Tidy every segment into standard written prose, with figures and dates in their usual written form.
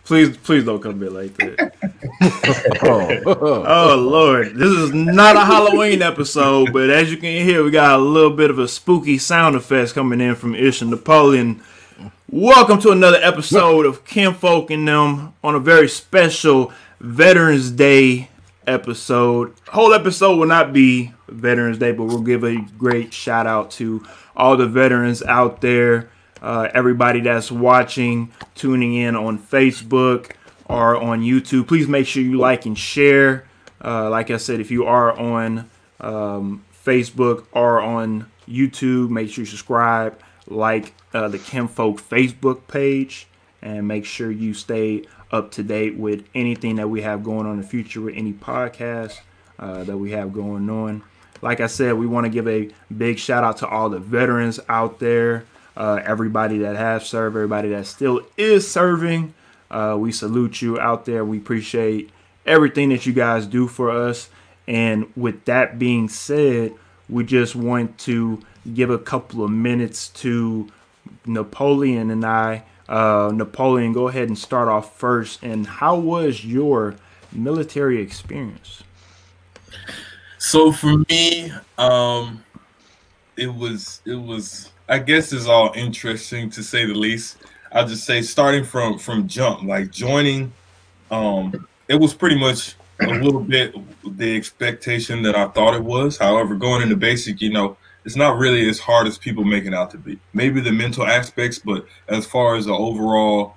Please don't come here like that. Oh Lord, this is not a Halloween episode, but as you can hear, we got a little bit of a spooky sound effects coming in from Ish and Napoleon. Welcome to another episode of Kinfolk and Them on a very special Veterans Day episode. Whole episode will not be Veterans Day, but we'll give a great shout out to all the veterans out there, everybody that's watching, tuning in on Facebook or on YouTube. Please make sure you like and share. Like I said, if you are on Facebook or on YouTube, make sure you subscribe, like the Kinfolk Facebook page, and make sure you stay up to date with anything that we have going on in the future, with any podcast that we have going on. Like I said, we want to give a big shout out to all the veterans out there, everybody that has served, everybody that still is serving. We salute you out there. We appreciate everything that you guys do for us. And with that being said, we just want to give a couple of minutes to Napoleon and I. Napoleon, go ahead and start off first. And how was your military experience? So for me, it was I guess it's all interesting to say the least. I'll just say starting from jump, like joining, it was pretty much a little bit the expectation that I thought it was. However, going into basic, it's not really as hard as people make it out to be. Maybe the mental aspects, but as far as the overall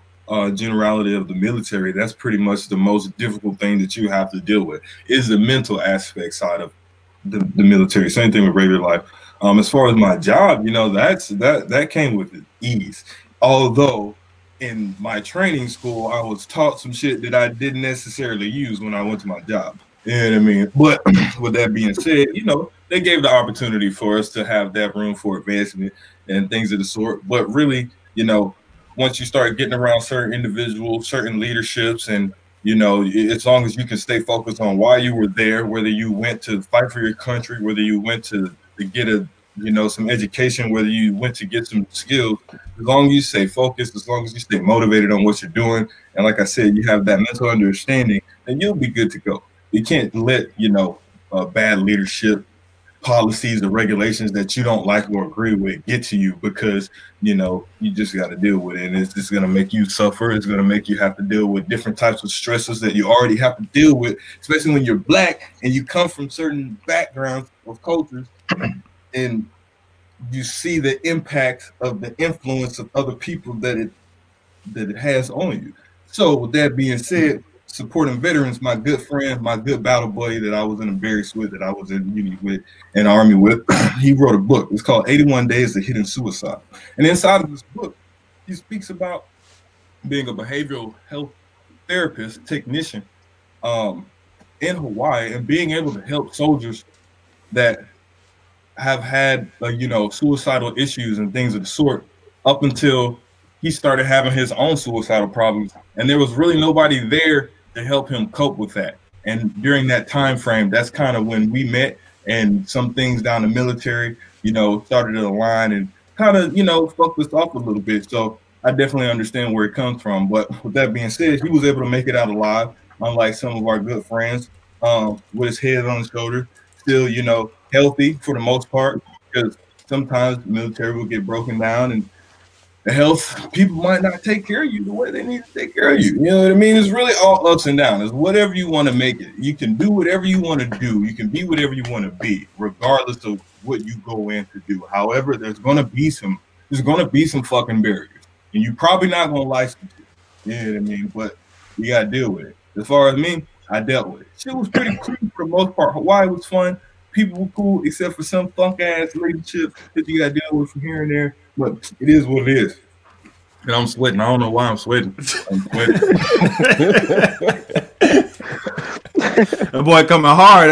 generality of the military, that's pretty much the most difficult thing that you have to deal with, is the mental aspect side of the military. Same thing with regular life. As far as my job, that came with ease. Although in my training school, I was taught some shit that I didn't necessarily use when I went to my job. You know what I mean? But with that being said, they gave the opportunity for us to have that room for advancement and things of the sort. But really, once you start getting around certain individuals, certain leaderships, and as long as you can stay focused on why you were there, whether you went to fight for your country, whether you went to get some education, whether you went to get some skills, as long as you stay focused, as long as you stay motivated on what you're doing, and like I said, you have that mental understanding, then you'll be good to go. You can't let bad leadership policies or regulations that you don't like or agree with get to you, because you just got to deal with it, and it's just going to make you suffer. It's going to make you have to deal with different types of stresses that you already have to deal with, especially when you're black and you come from certain backgrounds of cultures, and you see the impact of the influence of other people that it has on you. So with that being said, supporting veterans, my good friend, my good battle buddy that I was in a barracks with, that I was in uni with, and army with, he wrote a book. It's called 81 Days of Hidden Suicide. And inside of this book, he speaks about being a behavioral health therapist, technician in Hawaii, and being able to help soldiers that have had, suicidal issues and things of the sort, up until he started having his own suicidal problems. And there was really nobody there to help him cope with that. And during that time frame, that's kind of when we met, and some things down the military, started to align and kind of, fucked us off a little bit. So I definitely understand where it comes from. But with that being said, he was able to make it out alive, unlike some of our good friends, with his head on his shoulder, still, healthy for the most part, because sometimes the military will get broken down and the health people might not take care of you the way they need to take care of you. You know what I mean? It's really all ups and downs. It's whatever you want to make it. You can do whatever you want to do. You can be whatever you want to be, regardless of what you go in to do. However, there's gonna be some fucking barriers, and you're probably not gonna like some shit. You know what I mean? But you gotta deal with it. As far as me, I dealt with it. Shit was pretty cool for the most part. Hawaii was fun. People were cool, except for some funk ass relationships that you gotta deal with from here and there. But it is what it is. And I'm sweating. I don't know why I'm sweating. I'm sweating. That boy coming hard.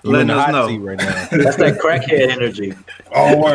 Letting us know. Right now. That's that crackhead energy. All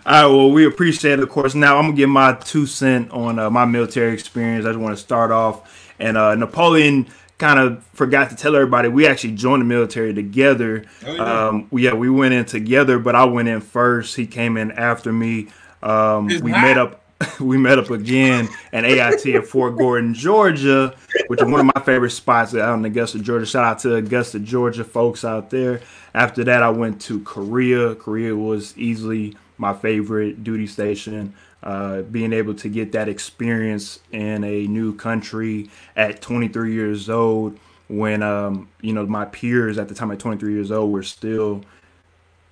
All right. right, well, we appreciate it, of course. Now, I'm going to give my 2 cents on my military experience. I just want to start off. And Napoleon kind of forgot to tell everybody we actually joined the military together. Oh, yeah. We went in together, but I went in first. He came in after me. We met up we met up again at AIT at Fort Gordon, Georgia, which is one of my favorite spots out in Augusta, Georgia. Shout out to Augusta, Georgia folks out there. After that, I went to Korea. Korea was easily my favorite duty station. Being able to get that experience in a new country at 23 years old when, my peers at the time at 23 years old were still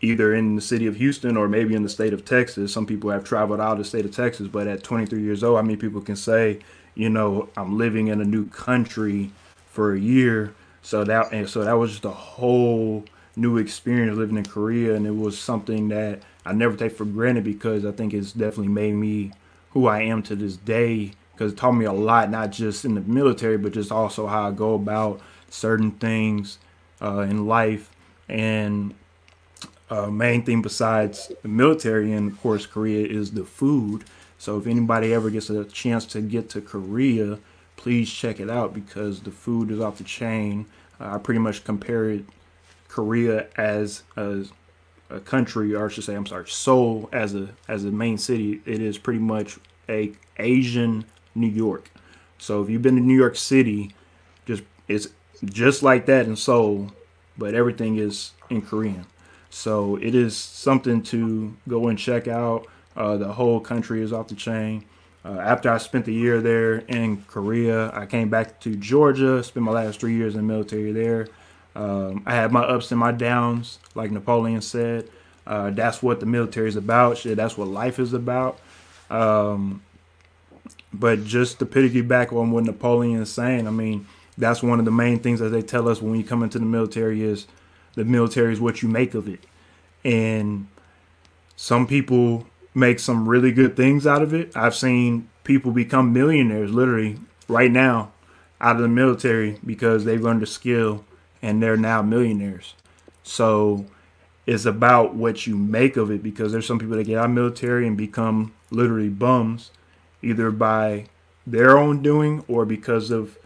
either in the city of Houston or maybe in the state of Texas. Some people have traveled out of the state of Texas, but at 23 years old, how many people can say, I'm living in a new country for a year? So that was just a whole new experience living in Korea, and it was something that I never take for granted because I think it's definitely made me who I am to this day, because it taught me a lot, not just in the military, but just also how I go about certain things in life. And main thing besides the military and of course Korea is the food. So if anybody ever gets a chance to get to Korea, please check it out because the food is off the chain. I pretty much compare Korea as a country, or I should say, I'm sorry, Seoul as a main city. It is pretty much a Asian New York. So if you've been to New York City, it's just like that in Seoul, but everything is in Korean. So it is something to go and check out. The whole country is off the chain. After I spent the year there in Korea, I came back to Georgia, spent my last 3 years in the military there. I had my ups and my downs, like Napoleon said. That's what the military is about. Shit, that's what life is about. But just to piggyback on what Napoleon is saying, I mean, that's one of the main things that they tell us when you come into the military is the military is what you make of it. And some people make some really good things out of it. I've seen people become millionaires literally right now out of the military because they've learned a skill and they're now millionaires. So it's about what you make of it, because there's some people that get out of the military and become literally bums, either by their own doing or because of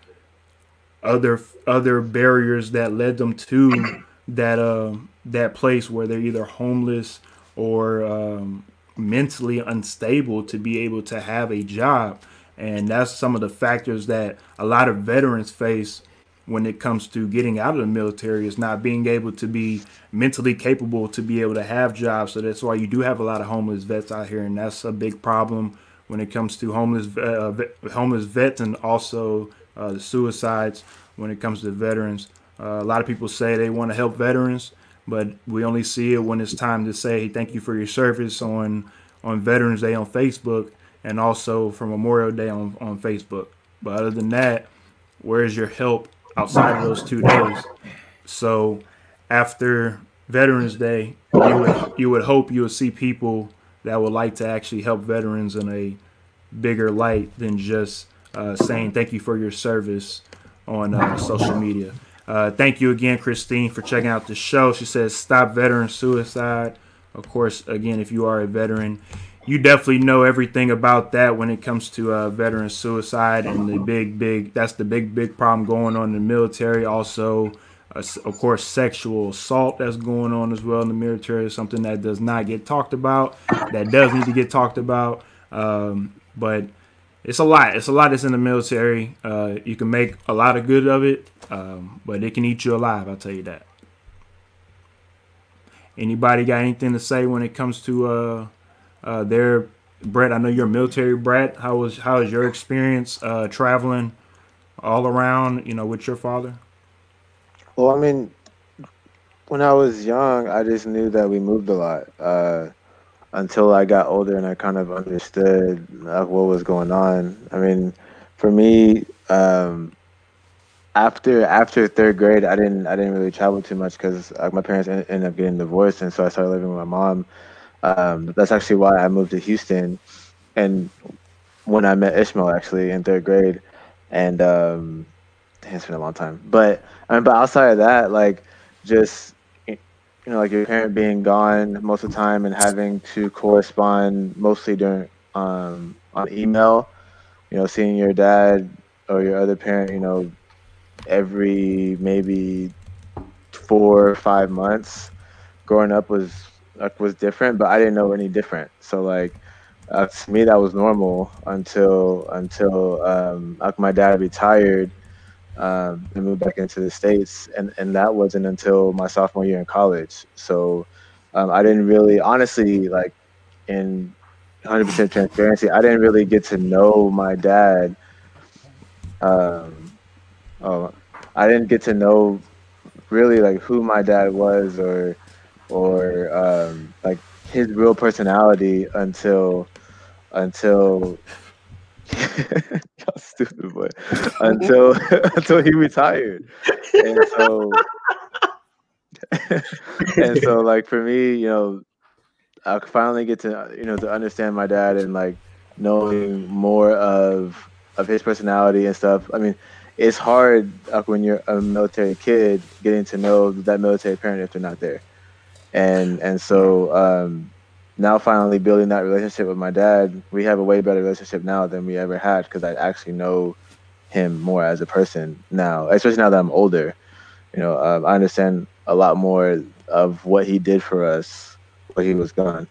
other barriers that led them to that place where they're either homeless or mentally unstable to be able to have a job. And that's some of the factors that a lot of veterans face when it comes to getting out of the military, is not being able to be mentally capable to be able to have jobs. So that's why you do have a lot of homeless vets out here, and that's a big problem when it comes to homeless vets, and also the suicides when it comes to veterans. A lot of people say they want to help veterans, but we only see it when it's time to say thank you for your service on Veterans Day on Facebook, and also for Memorial Day on Facebook. But other than that, where's your help outside of those 2 days? So after Veterans Day, you would hope you would see people that would like to actually help veterans in a bigger light than just saying thank you for your service on social media. Thank you again, Christine, for checking out the show. She says, stop veteran suicide. Of course, again, if you are a veteran, you definitely know everything about that when it comes to veteran suicide and that's the big problem going on in the military. Also, of course, sexual assault that's going on as well in the military is something that does not get talked about, that does need to get talked about. But it's a lot. It's a lot that's in the military. You can make a lot of good of it, but it can eat you alive, I'll tell you that. Anybody got anything to say when it comes to their Brett? I know you're a military brat. How is your experience traveling all around, with your father? Well, I mean, when I was young, I just knew that we moved a lot. Until I got older and I kind of understood what was going on. I mean, for me, after third grade, I didn't really travel too much because my parents ended up getting divorced, and so I started living with my mom. That's actually why I moved to Houston, and when I met Ishmael actually in third grade, and it's been a long time. But but outside of that, like just like your parent being gone most of the time and having to correspond mostly during on email, seeing your dad or your other parent, every maybe 4 or 5 months. Growing up was different, but I didn't know any different. So like To me, that was normal until my dad retired and moved back into the States, and that wasn't until my sophomore year in college. So I didn't really, honestly, like in 100% transparency, I didn't really get to know my dad. Um, oh, I didn't get to know really like who my dad was or like his real personality until y'all stupid boy until until he retired. And so and so like for me, I finally get to to understand my dad and like knowing more of his personality and stuff. I mean, it's hard when you're a military kid getting to know that military parent if they're not there. And so now finally building that relationship with my dad, we have a way better relationship now than we ever had because I actually know him more as a person now, especially now that I'm older. I understand a lot more of what he did for us when he was gone.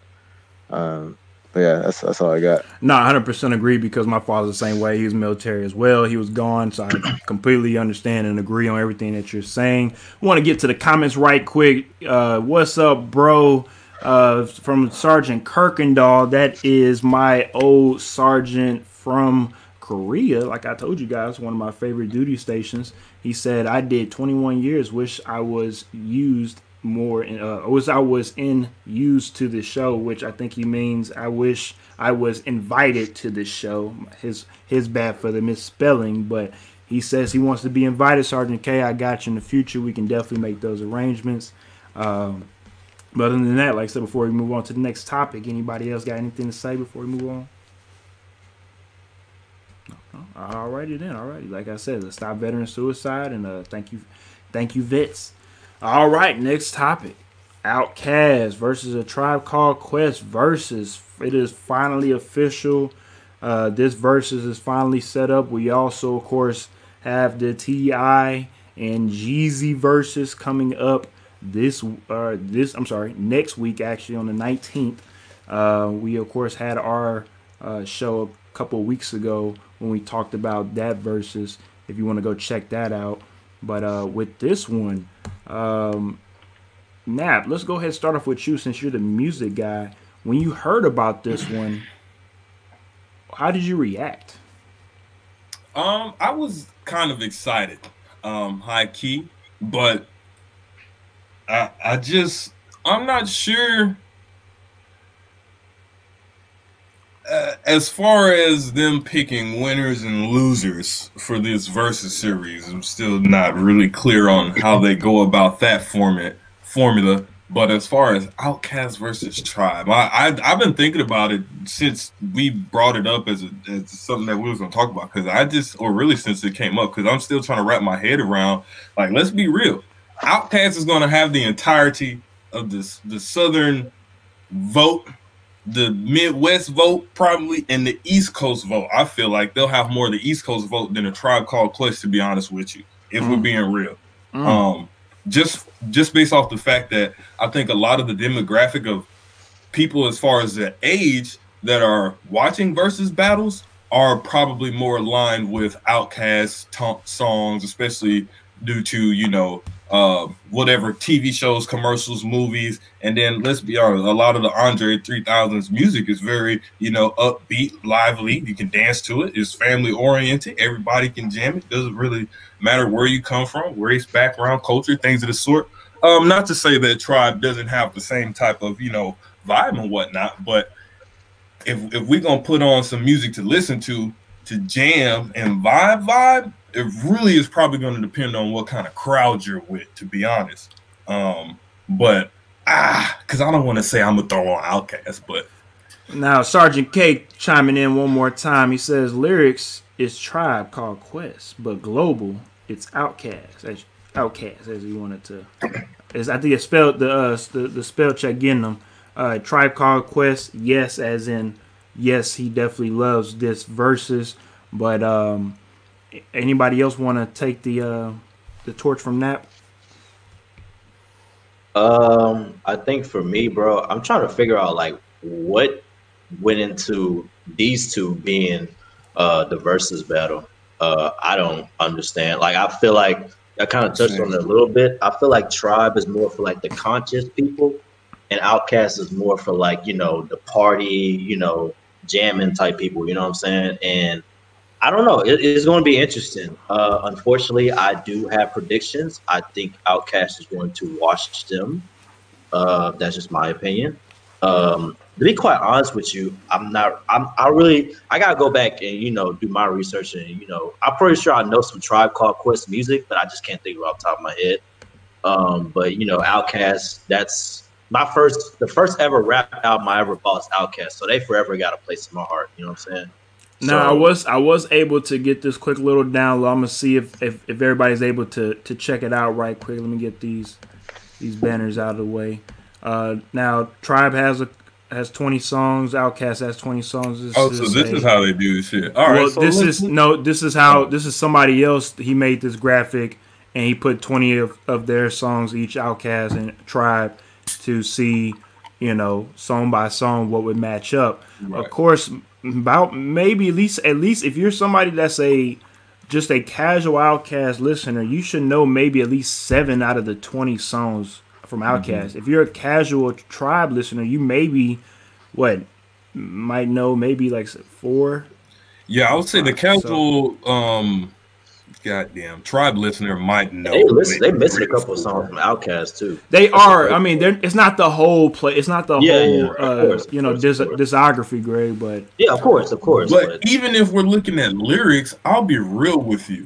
But yeah, that's all I got. No, 100% agree because my father's the same way. He was military as well. He was gone, so I completely understand and agree on everything that you're saying. I want to get to the comments right quick. What's up, bro? From Sergeant Kirkendall. That is my old sergeant from Korea. Like I told you guys, one of my favorite duty stations. He said, I did 21 years. Wish I was used more I was used to the show, which I think he means I wish I was invited to the show. His bad for the misspelling, but he says he wants to be invited. Sergeant K, I got you. In the future we can definitely make those arrangements. But other than that, like I said before we move on to the next topic, anybody else got anything to say before we move on? Alrighty then, alrighty. Like I said, let's stop veteran suicide and thank you vets. All right, next topic. OutKast versus A Tribe Called Quest versus. It is finally official. This versus is finally set up. We also, of course, have the T.I. and Jeezy versus coming up next week, actually on the 19th. We, of course, had our show a couple of weeks ago when we talked about that versus. If you want to go check that out. But with this one, Nap, let's go ahead and start off with you since you're the music guy. When you heard about this one, how did you react? I was kind of excited, high key, but I'm not sure. As far as them picking winners and losers for this versus series, I'm still not really clear on how they go about that formula. But as far as OutKast versus Tribe, I've been thinking about it since we brought it up as something that we was gonna talk about really since it came up, because I'm still trying to wrap my head around, like, let's be real, OutKast is gonna have the entirety of the Southern vote, the Midwest vote probably, and the East Coast vote. I feel like they'll have more of the East Coast vote than A Tribe Called Quest, to be honest with you, if we're being real. Just based off the fact that I think a lot of the demographic of people as far as the age that are watching versus battles are probably more aligned with OutKast songs, especially due to, whatever TV shows, commercials, movies. And then let's be honest, a lot of the Andre 3000's music is very, upbeat, lively. You can dance to it. It's family oriented. Everybody can jam it. Doesn't really matter where you come from, race, background, culture, things of the sort. Not to say that Tribe doesn't have the same type of, vibe and whatnot, but if we're going to put on some music to listen to jam and vibe, it really is probably going to depend on what kind of crowd you're with, to be honest. But because I don't want to say I'm going to throw on OutKast, but. Now, Sergeant K chiming in one more time. He says, lyrics is Tribe Called Quest, but global, it's OutKast. OutKast, as he wanted to. I think it's spelled, the spell check getting them. Tribe Called Quest, yes, as in, yes, he definitely loves this versus, but anybody else want to take the torch from Nap? I think for me, bro, I'm trying to figure out like what went into these two being the versus battle. I don't understand. Like, I feel like I kind of touched on it a little bit. I feel like Tribe is more for like the conscious people, and OutKast is more for like, you know, the party, you know, jamming type people. You know what I'm saying? And I don't know. It's going to be interesting. Unfortunately, I do have predictions. I think OutKast is going to wash them. That's just my opinion. To be quite honest with you, I gotta go back and, you know, do my research, and, you know, I'm pretty sure I know some Tribe Called Quest music, but I just can't think of it off the top of my head. But, you know, OutKast, that's the first ever rap album I ever bought is OutKast, so they forever got a place in my heart. You know what I'm saying? Now, I was able to get this quick little download. I'm gonna see if everybody's able to check it out right quick. Let me get these banners out of the way. Now, Tribe has 20 songs. OutKast has 20 songs. This is how they do this shit. All right. Well, so this is somebody else. He made this graphic and he put 20 of their songs, each OutKast and Tribe, to see, you know, song by song what would match up. Right. Of course, about maybe at least if you're somebody that's just a casual OutKast listener, you should know maybe at least 7 out of the 20 songs from OutKast. If you're a casual Tribe listener, you might know maybe like 4. Yeah, I would say the casual goddamn Tribe listener might know. They missing a couple of songs from OutKast too. They are. I mean, it's not the whole play. It's not the whole discography, Greg. But yeah, of course. But even if we're looking at lyrics, I'll be real with you.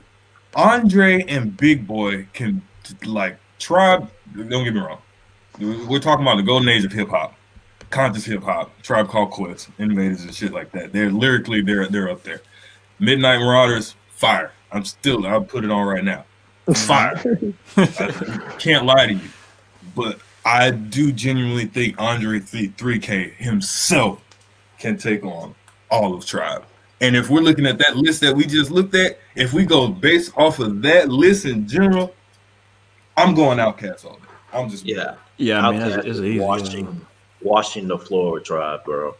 Andre and Big Boy can, like, Tribe. Don't get me wrong. We're talking about the golden age of hip hop, conscious hip hop, Tribe Called Quest, Innovators and shit like that. They're lyrically they're up there. Midnight Marauders, fire. I'll put it on right now. Fire. I can't lie to you. But I do genuinely think Andre 3K himself can take on all of Tribe. And if we're looking at that list that we just looked at, if we go based off of that list in general, I'm going OutKast all day. I'm just yeah. I mean, it's easy. Washing the floor with Tribe, bro.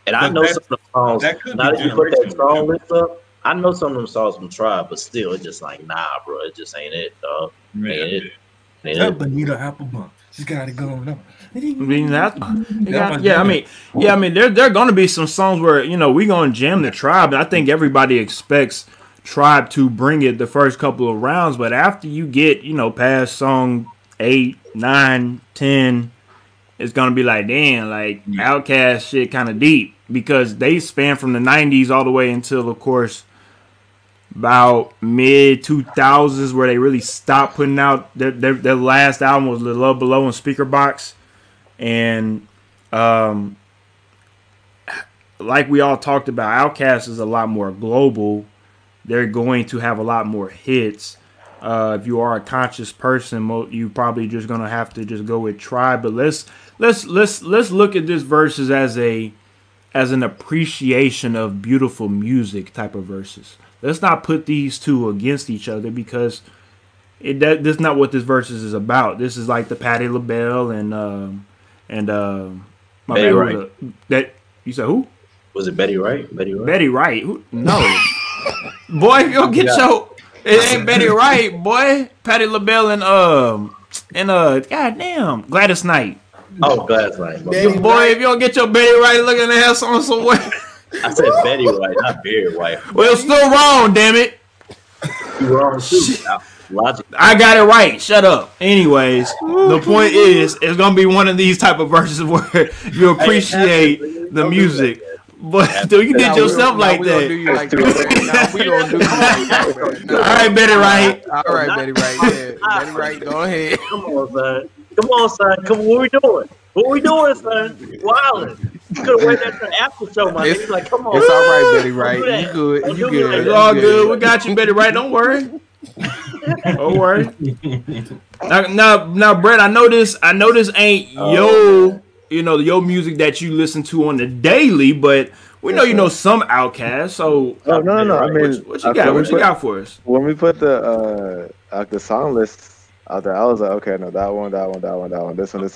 And I know some of the songs. Now that you put that song list up, I know some of them songs from Tribe, but still, it's just like, nah, bro. It just ain't it, dog. Ain't it. Bonita Applebum. She's got it going on. I mean, there gonna be some songs where, you know, we gonna jam the Tribe, and I think everybody expects Tribe to bring it the first couple of rounds, but after you get, you know, past song 8, 9, 10, it's gonna be like, damn, like OutKast shit kind of deep, because they span from the 90s all the way until, of course, about mid 2000s, where they really stopped putting out their last album was The Love Below and Speaker Box. And like we all talked about, OutKast is a lot more global. They're going to have a lot more hits. If you are a conscious person, you probably just gonna have to just go with Tribe. But let's look at this versus as an appreciation of beautiful music type of verses. Let's not put these two against each other, because that's not what this versus is about. This is like the Patti LaBelle and Betty Wright. That you said who? Was it Betty Wright? Betty Wright? Who? No. Boy, if you don't get it ain't Betty Wright, boy. Patti LaBelle and goddamn Gladys Knight. Oh, Gladys Knight. Boy, if you don't get your Betty Wright, look at the hell on somewhere. I said Betty White, not Barry White. Well, it's still wrong, damn it. You wrong too. Logic. I got it right. Shut up. Anyways, the point is, it's gonna be one of these type of verses where you appreciate the music. But do you did yourself like that? We gonna do you like that, man. All right, Betty Wright. All right, Betty Wright. Yeah. Betty Wright, go ahead. Come on, son. Come on, what we doing? What we doing, son? Wildin'. You could have waited after the after show, my nigga. Like, come on. It's all right, Betty Wright. You good. You good. It's all good. We got you, Betty Wright. Don't worry. Don't worry. Now, Brett, I know this ain't your music that you listen to on the daily, but we know you know some OutKast. So no. I mean, what you got? What you got for us? When we put the song list out there. I was like, okay, no, that one, this one,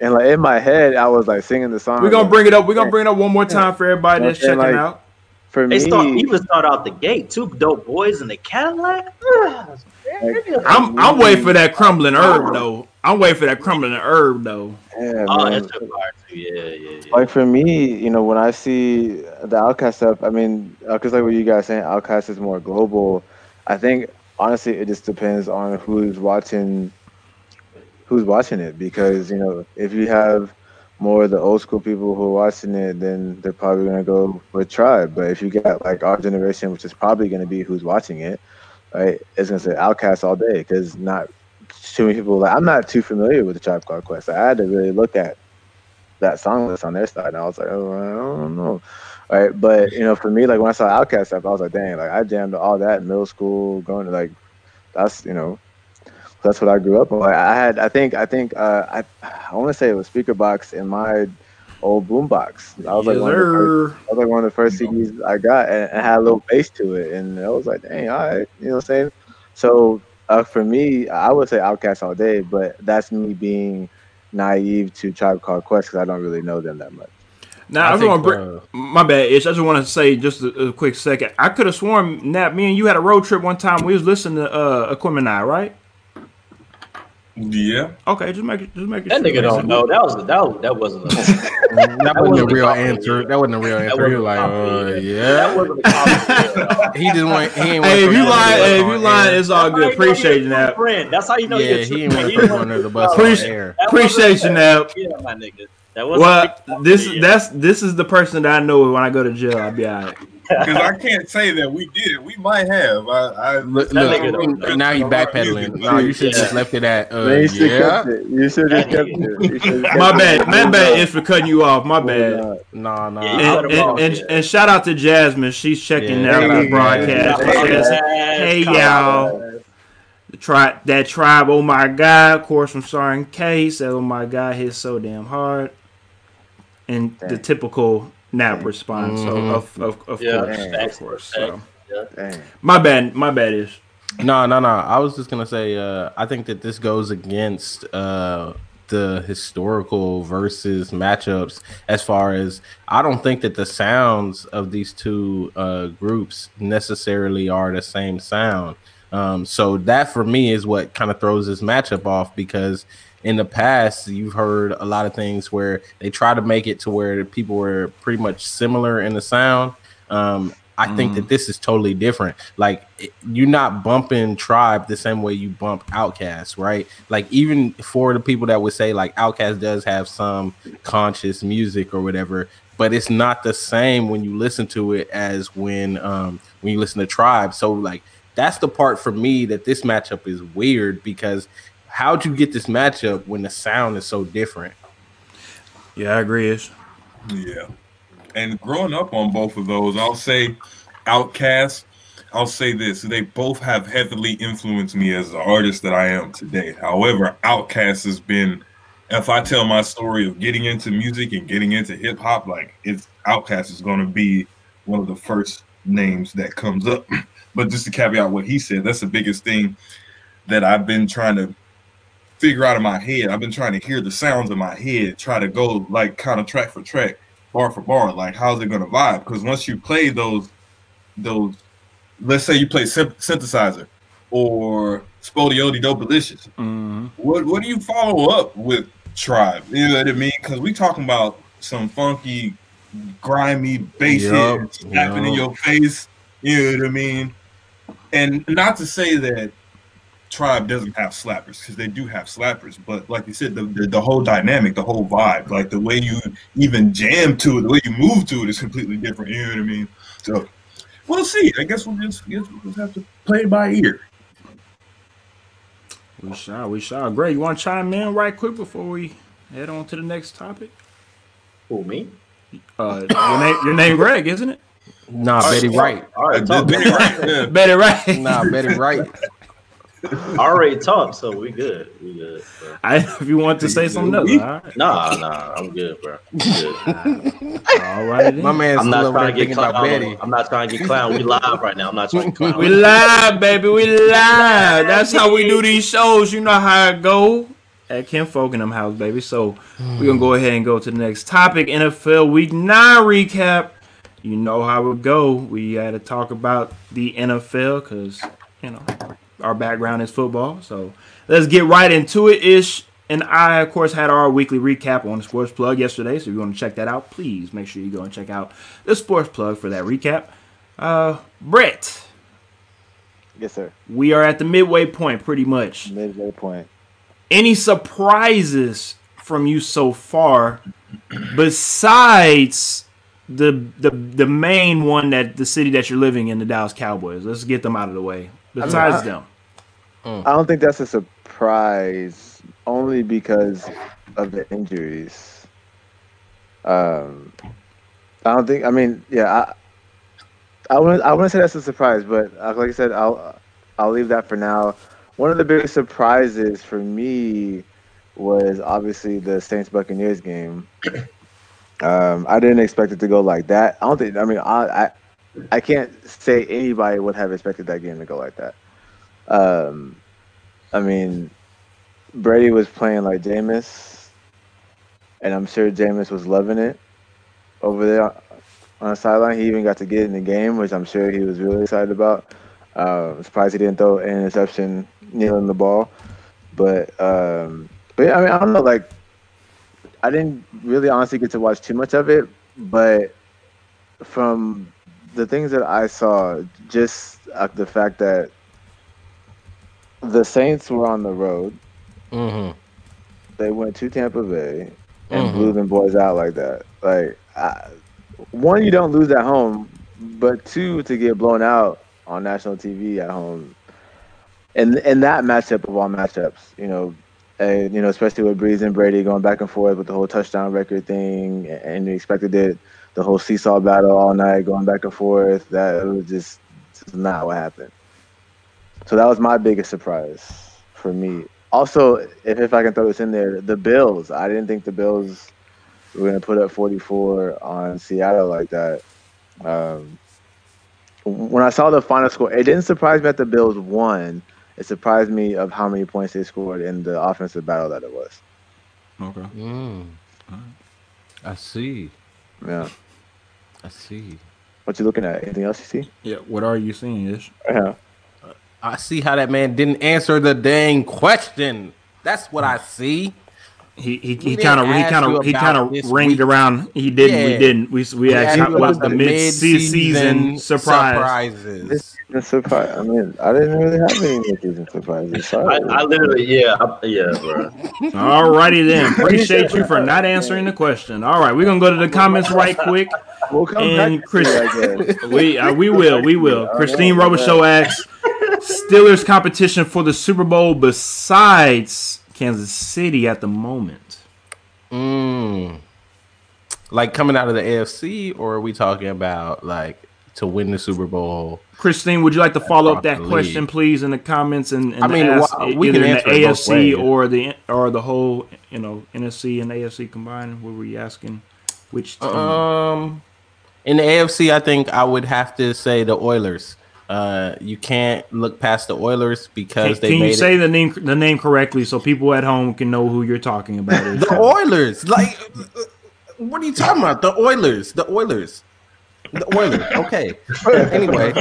and like in my head, I was like singing the song. We're gonna bring it up. We're gonna bring it up one more time for everybody that's checking out. For me, even start out the gate. Two dope boys in the Cadillac. I'm waiting for that crumbling herb though. Yeah, that's so hard too. Yeah. Like for me, you know, when I see the OutKast stuff, I mean, because like what you guys saying, OutKast is more global. I think honestly, it just depends on who's watching it. Because you know, if you have more of the old school people who are watching it, then they're probably gonna go with Tribe. But if you got like our generation, which is probably gonna be who's watching it, right, it's gonna say OutKast all day because not too many people. Like I'm not too familiar with the Tribe Called Quest. I had to really look at that song list on their side, and I was like, oh, I don't know, right? But you know, for me, like when I saw OutKast stuff, I was like, dang, like I jammed all that in middle school, going to like that's that's what I grew up on. Like, I want to say it was speaker box in my old boombox. I was like one of the first CDs I got, and it had a little bass to it, and I was like, dang, all right, you know what I'm saying? So for me, I would say OutKast all day, but that's me being naive to Tribe Called Quest because I don't really know them that much. Now, my bad, Ish. I just want to say just a quick second. I could have sworn, Nat, me and you had a road trip one time. We was listening to Aquemini, right? Yeah. Okay, just make it. That nigga don't know. That wasn't. That wasn't a real answer. That wasn't a real answer. He was like, yeah. That wasn't a compliment. He just want. He ain't. Hey, if you lying, it's all good. Appreciate you, Nat. That's how you know. Yeah, he ain't want to put one of the bus on air. Appreciate you, Nat. Yeah, my nigga. This is the person that I know when I go to jail. I'll be all right. Because I can't say that we did it. We might have. Look, now you backpedaling. No, you should have just left it at. You should have just kept it. My bad is for cutting you off. My bad. No. And shout out to Jasmine. She's checking out the broadcast. Hey y'all. That tribe. Oh my God. Of course, from Sorry K said, "Oh my God, hit so damn hard." And the typical Nap response of course. So. My bad is. No. I was just gonna say, I think that this goes against the historical versus matchups. As far as I don't think that the sounds of these two groups necessarily are the same sound. So that for me is what kind of throws this matchup off, because in the past, you've heard a lot of things where they try to make it to where people were pretty much similar in the sound. I think that this is totally different. Like, you're not bumping Tribe the same way you bump OutKast, right? Like, even for the people that would say, like, OutKast does have some conscious music or whatever, but it's not the same when you listen to it as when you listen to Tribe. So, like, that's the part for me that this matchup is weird, because how'd you get this matchup when the sound is so different? Yeah, I agree. Yeah. And growing up on both of those, I'll say OutKast, I'll say this. They both have heavily influenced me as the artist that I am today. However, OutKast has been, if I tell my story of getting into music and getting into hip hop, like, it's OutKast is going to be one of the first names that comes up. But just to caveat what he said, that's the biggest thing that I've been trying to figure out in my head. I've been trying to hear the sounds in my head, try to go like kind of track for track, bar for bar, like how's it going to vibe? Because once you play those, let's say you play Synthesizer or Spodioti Dopalicious, what do you follow up with Tribe? You know what I mean? Because we talking about some funky, grimy bass hits snapping in your face. You know what I mean? And not to say that Tribe doesn't have slappers, because they do have slappers, but like you said, the whole dynamic, the whole vibe, like the way you even jam to it, the way you move to it is completely different. You know what I mean? So we'll see. I guess we'll just have to play it by ear. We shall. Greg, you want to chime in right quick before we head on to the next topic? Who, me? Your name Greg, isn't it? Nah, Betty Wright. All right, Betty Wright. Betty Wright. Nah, Betty Wright. I already talked, so we good. We good. Bro. If you want to say something else, all right. Nah, I'm good, bro. I'm good. All right, then. My man's I'm still not over trying there to get thinking about clown. Betty. I'm not trying to get clown. We live right now. I'm not trying to clown. We live, baby. We live. That's how we do these shows. You know how it go at Kim Folk in them house, baby. So we're gonna go ahead and go to the next topic. NFL Week 9 recap. You know how it go. We had to talk about the NFL because our background is football. So let's get right into it. Ish and I, of course, had our weekly recap on the Sports Plug yesterday. So if you want to check that out, please make sure you go and check out the Sports Plug for that recap. Brett. Yes, sir. We are at the midway point, pretty much. Midway point. Any surprises from you so far, besides the main one, that the city that you're living in, the Dallas Cowboys? Let's get them out of the way. Besides them, I don't think that's a surprise, only because of the injuries. I don't think. I mean, yeah, I wouldn't say that's a surprise, but like I said, I'll leave that for now. One of the biggest surprises for me was obviously the Saints Buccaneers game. I didn't expect it to go like that. I don't think. I mean, I can't say anybody would have expected that game to go like that. I mean, Brady was playing like Jameis, and I'm sure Jameis was loving it over there on the sideline. He even got to get in the game, which I'm sure he was really excited about. I'm surprised he didn't throw an interception kneeling the ball. But yeah, I mean, I don't know. Like, I didn't really honestly get to watch too much of it, but from the things that I saw, just the fact that the Saints were on the road, they went to Tampa Bay and blew them boys out like that. Like, one, you don't lose at home, but two, to get blown out on national TV at home, and that matchup of all matchups, and especially with Breeze and Brady going back and forth with the whole touchdown record thing, and you expected it, the whole seesaw battle all night, going back and forth. That was just not what happened. So that was my biggest surprise for me. Also, if I can throw this in there, the Bills. I didn't think the Bills were going to put up 44 on Seattle like that. When I saw the final score, it didn't surprise me that the Bills won. It surprised me of how many points they scored in the offensive battle that it was. Okay. I see. Yeah. I see. What you looking at? Anything else you see? yeah. What are you seeing, Ish? Yeah. I see how that man didn't answer the dang question. That's what I see. He kind of ringed around. He didn't. Yeah. We didn't. We actually was the mid-season surprises. The surprise. I mean, I didn't really have any mid-season surprises. Sorry. I literally, yeah, bro. Alrighty then. Appreciate you for not answering the question. All right, we're gonna go to the comments right quick. We'll come And back Chris, to it, I guess. we will. Christine Robichaud asks, Steelers competition for the Super Bowl besides Kansas City at the moment. Like coming out of the AFC, or are we talking about like to win the Super Bowl? Christine, would you like to follow up that League. question, please, in the comments and I mean, ask we either can in the answer it both AFC ways. or the whole, NFC and AFC combined? What were you asking? Which team? In the AFC, I think I would have to say the Oilers. You can't look past the Oilers because Can you say the name correctly so people at home can know who you're talking about? The Oilers. Like, what are you talking about? The Oilers. The Oilers. Okay. Anyway,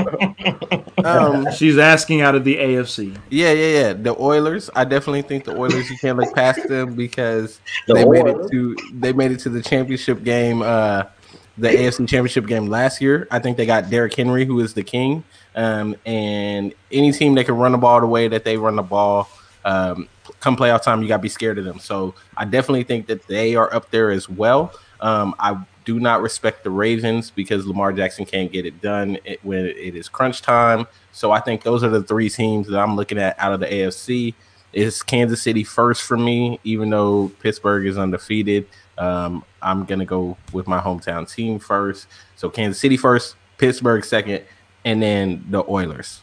she's asking out of the AFC. Yeah. The Oilers. I definitely think the Oilers. You can't look past them because they made it to the championship game. The AFC Championship game last year. I think they got Derrick Henry, who is the king. And any team that can run the ball the way that they run the ball, come playoff time, you got to be scared of them. So I definitely think that they are up there as well. I do not respect the Ravens because Lamar Jackson can't get it done when it is crunch time. So I think those are the three teams that I'm looking at out of the AFC. It's Kansas City first for me, even though Pittsburgh is undefeated. I'm going to go with my hometown team first. So Kansas City first, Pittsburgh second, and then the Oilers.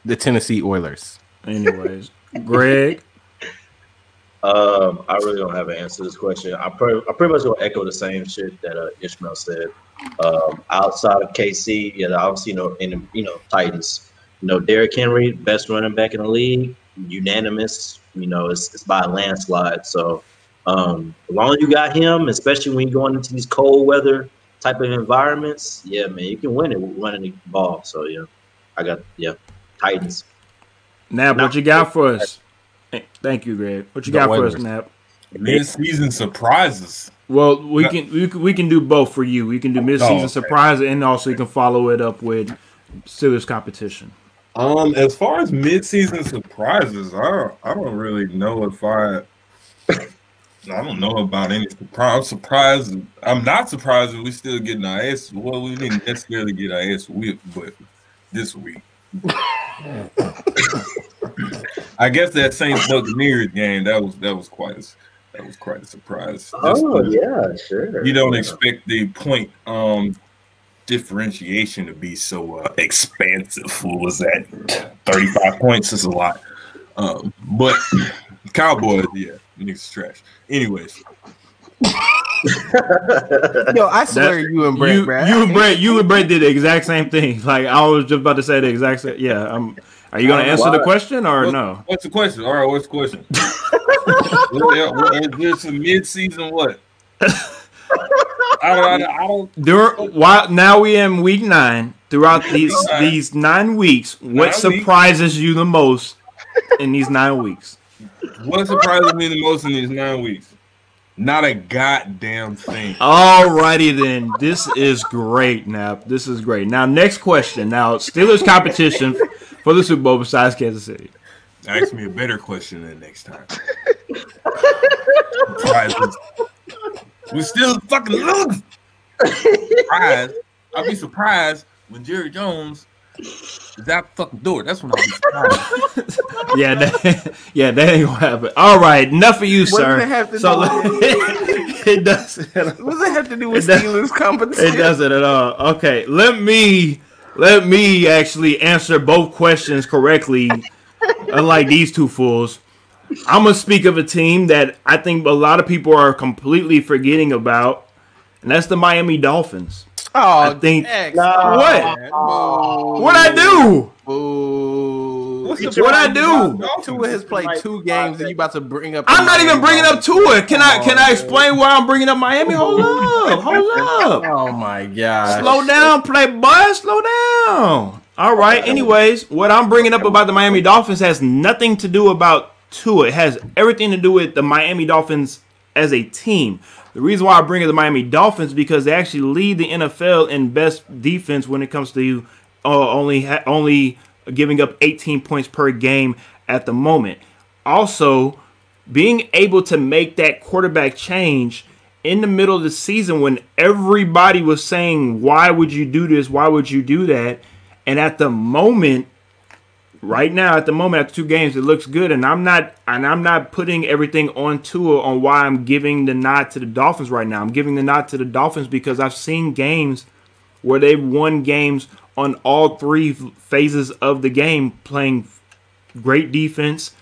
the Tennessee Oilers. Anyways, Greg. I really don't have an answer to this question. I pretty much gonna echo the same shit that Ishmael said. Outside of KC, yeah, I don't see Titans. Derrick Henry, best running back in the league, unanimous. It's by a landslide. So as long as you got him, especially when you're going into these cold weather type of environments, yeah, man, you can win it running the ball. So yeah, I got Titans. Nap, what you got for us? Thank you, Greg. What you got for us, Nap? Mid-season surprises. Well, we can do both for you. We can do mid-season surprise, and also you can follow it up with Steelers competition. As far as mid-season surprises, I don't really know if I don't know about any surprise. I'm surprised. I'm not surprised that we still getting our ass. Well, we didn't necessarily get our ass whipped, but this week. I guess that Saints Buccaneers game that was quite a surprise. Yeah, sure. You don't expect the point differentiation to be so expansive. What was that? 35 points is a lot. But Cowboys, yeah, niggas trash. Anyways. Yo, I swear you and Brett, you and Brett did the exact same thing. Like I was just about to say the exact same. Yeah, are you going to answer the question or no? What's the question? All right, what's the question? Is this a mid-season what? I don't. Now we in week 9. Throughout these 9 weeks, what surprises you the most in these 9 weeks? What surprises me the most in these 9 weeks? Not a goddamn thing. Alrighty then. This is great, Nap. This is great. Now, next question. Now, Steelers competition for the Super Bowl besides Kansas City. Ask me a better question than next time. We still fucking lose. I'll be surprised when Jerry Jones is out the fucking door. That's when I'll be surprised. that ain't gonna happen. All right, enough of you, sir. What does it have to do? It doesn't. What does it have to do with Steelers competition? It doesn't at all. Okay, let me actually answer both questions correctly. Unlike these two fools, I'm gonna speak of a team that I think a lot of people are completely forgetting about, and that's the Miami Dolphins. Oh, I think what? What'd I do? What I do? Tua has played 2 games, and you about to bring up? I'm not even bringing up Tua. Can I explain why I'm bringing up Miami? Hold up. Oh my god! Slow down, playboy. Slow down. All right. Anyways, what I'm bringing up about the Miami Dolphins has nothing to do about Tua. It has everything to do with the Miami Dolphins as a team. The reason why I bring up the Miami Dolphins is because they actually lead the NFL in best defense when it comes to only giving up 18 points per game at the moment. Also, being able to make that quarterback change in the middle of the season when everybody was saying, why would you do this? Why would you do that? And at the moment, right now, after 2 games, it looks good, and I'm not putting everything on Tua on why I'm giving the nod to the Dolphins right now. I'm giving the nod to the Dolphins because I've seen games where they've won games on all 3 phases of the game, playing great defense,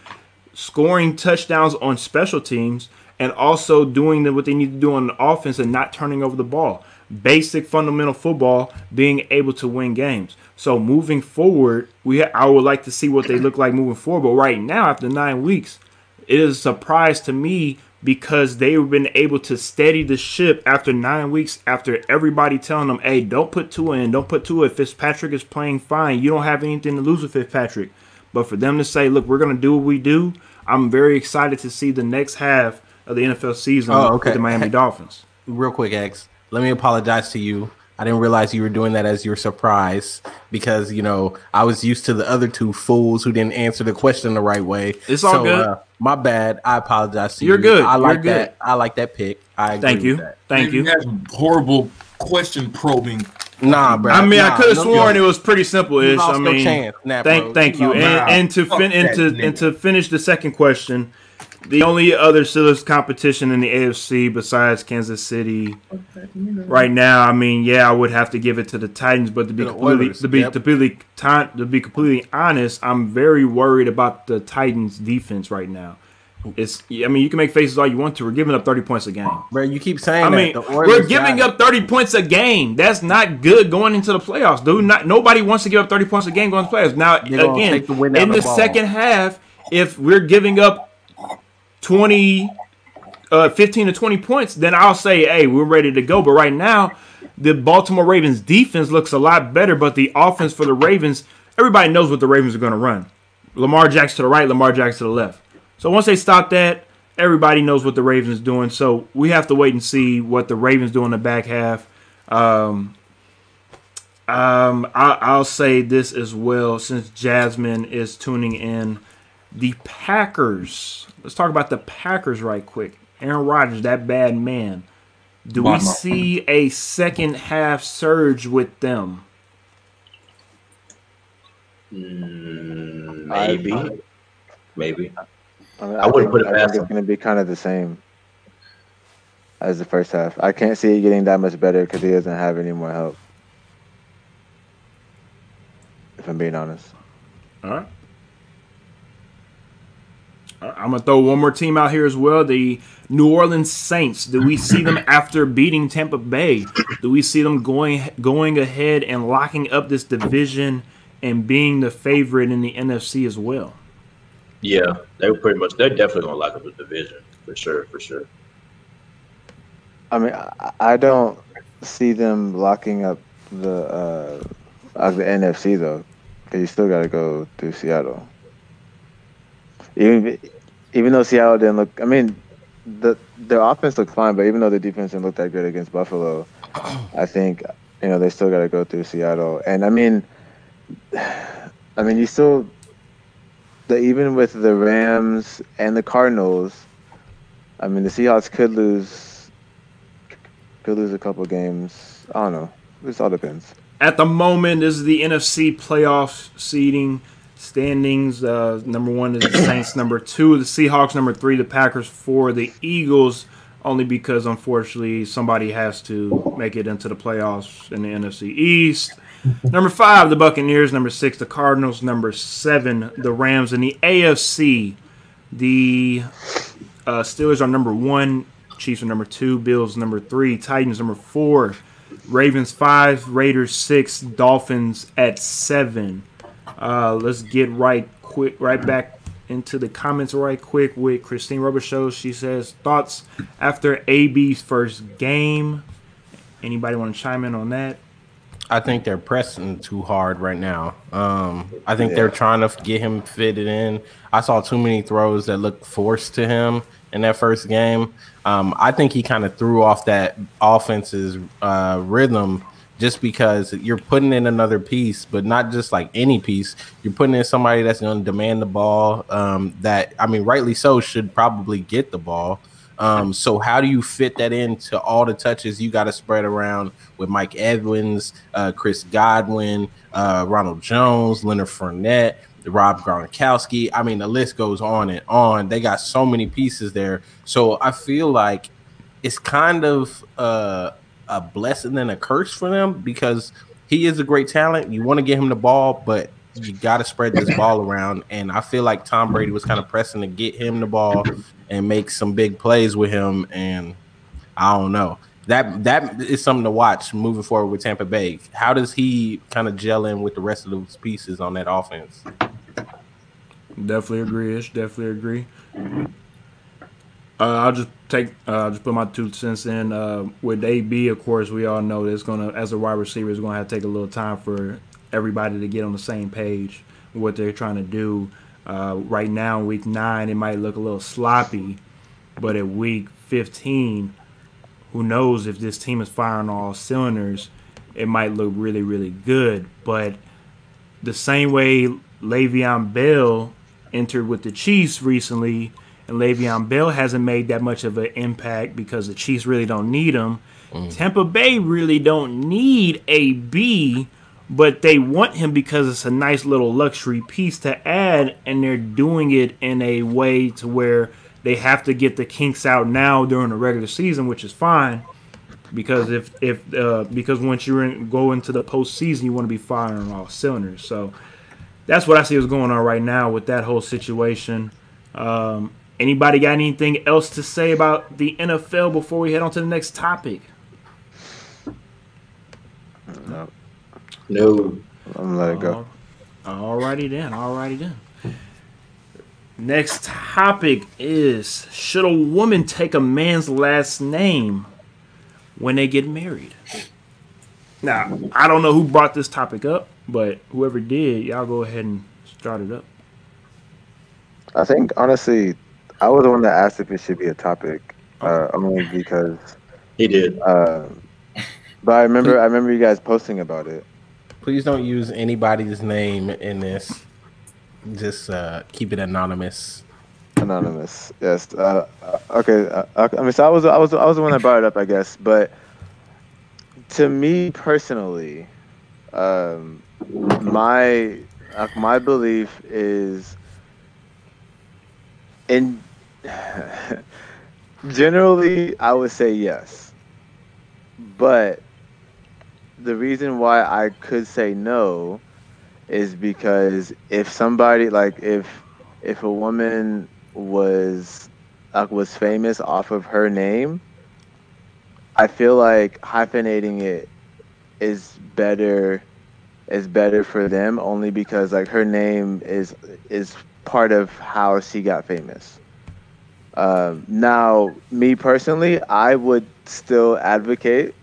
scoring touchdowns on special teams, and also doing what they need to do on the offense and not turning over the ball. Basic fundamental football, being able to win games. So moving forward, I would like to see what they look like moving forward. But right now, after 9 weeks, it is a surprise to me because they've been able to steady the ship after 9 weeks, after everybody telling them, hey, don't put Tua in. Don't put Tua. If Fitzpatrick is playing fine, you don't have anything to lose with Fitzpatrick. But for them to say, look, we're going to do what we do, I'm very excited to see the next half of the NFL season with the Miami Dolphins. Real quick, X, let me apologize to you. I didn't realize you were doing that as your surprise because, I was used to the other 2 fools who didn't answer the question the right way. It's all good. My bad. I apologize to you. You're good. I like You're that. I like that pick. I agree Thank you. with that. Thank you. That's horrible question probing. Nah, bro. I mean, I could have sworn it was pretty simple-ish. I mean, chance. Thank you. And to finish the second question, The only other serious competition in the AFC besides Kansas City right now, I mean, yeah, I would have to give it to the Titans, but to be completely honest, I'm very worried about the Titans defense right now. I mean, you can make faces all you want to. We're giving up 30 points a game. Bro, you keep saying I mean, we're giving up 30 points a game. That's not good going into the playoffs, dude. Nobody wants to give up 30 points a game going to the playoffs. Now, again, in the second half, if we're giving up 15 to 20 points, then I'll say, hey, we're ready to go. But right now, the Baltimore Ravens defense looks a lot better, but the offense for the Ravens, everybody knows what the Ravens are going to run. Lamar Jackson to the right, Lamar Jackson to the left. So once they stop that, everybody knows what the Ravens are doing. So we have to wait and see what the Ravens do in the back half. I'll say this as well, since Jasmine is tuning in. The Packers. Let's talk about the Packers right quick. Aaron Rodgers, that bad man. Do we see a second half surge with them? Maybe. I wouldn't put it past them. It's going to be kind of the same as the first half. I can't see it getting that much better because he doesn't have any more help. If I'm being honest. All right. I'm going to throw one more team out here as well. The New Orleans Saints. Do we see them after beating Tampa Bay? Do we see them going ahead and locking up this division and being the favorite in the NFC as well? Yeah, they're definitely going to lock up the division for sure. I mean, I don't see them locking up the NFC though, because you still got to go through Seattle. Even though Seattle didn't look, I mean, their offense looked fine, but even though the defense didn't look that good against Buffalo, I think they still got to go through Seattle. And I mean, you still. Even with the Rams and the Cardinals, I mean, the Seahawks could lose a couple games. I don't know. This all depends. At the moment, this is the NFC playoff seeding standings. Number 1 is the Saints. Number 2, the Seahawks. Number 3, the Packers. 4, the Eagles. Only because, unfortunately, somebody has to make it into the playoffs in the NFC East. Number 5, the Buccaneers. Number 6, the Cardinals. Number 7, the Rams. In the AFC, the Steelers are number 1. Chiefs are number 2. Bills number 3. Titans number 4. Ravens 5. Raiders 6. Dolphins at 7. Let's get right back into the comments right quick with Christine Robichaux. She says, thoughts after AB's first game. Anybody want to chime in on that? I think they're pressing too hard right now. I think they're trying to get him fitted in. I saw too many throws that looked forced to him in that first game. I think he kind of threw off that offense's rhythm just because you're putting in another piece, but not just like any piece. You're putting in somebody that's going to demand the ball that, I mean, rightly so, should probably get the ball. So how do you fit that into all the touches you got to spread around with Mike Evans, Chris Godwin, Ronald Jones, Leonard Fournette, Rob Gronkowski? I mean, the list goes on and on. They got so many pieces there. So I feel like it's kind of a blessing and a curse for them because he is a great talent. You want to get him the ball, but you got to spread this ball around. And I feel like Tom Brady was kind of pressing to get him the ball and make some big plays with him. And I don't know. That is something to watch moving forward with Tampa Bay. How does he kind of gel in with the rest of those pieces on that offense? Definitely agree, Ish. Definitely agree. I'll just put my 2 cents in. With AB, of course, we all know that it's gonna, as a wide receiver, it's gonna have to take a little time for everybody to get on the same page with what they're trying to do. Right now, in week 9, it might look a little sloppy, but at week 15, who knows if this team is firing all cylinders, it might look really, really good. But the same way Le'Veon Bell entered with the Chiefs recently, and Le'Veon Bell hasn't made that much of an impact because the Chiefs really don't need him. Tampa Bay really don't need AB, but they want him because it's a nice little luxury piece to add, and they're doing it in a way to where they have to get the kinks out now during the regular season, which is fine. Because because once you go into the postseason, you want to be firing on all cylinders. So that's what I see is going on right now with that whole situation. Anybody got anything else to say about the NFL before we head on to the next topic? No. No. I'm gonna let it go. Alrighty then. Next topic is: should a woman take a man's last name when they get married? Now, I don't know who brought this topic up, but whoever did, y'all go ahead and start it up. I think honestly, I was the one that asked if it should be a topic, only because He did. but I remember you guys posting about it. Please don't use anybody's name in this. Just keep it anonymous. Anonymous, yes. Okay. I mean, so I was the one that brought it up, I guess. But to me personally, my belief is in generally I would say yes, but the reason why I could say no is because if somebody if a woman was famous off of her name, I feel like hyphenating it is better for them, only because like her name is part of how she got famous. Now, me personally, I would still advocate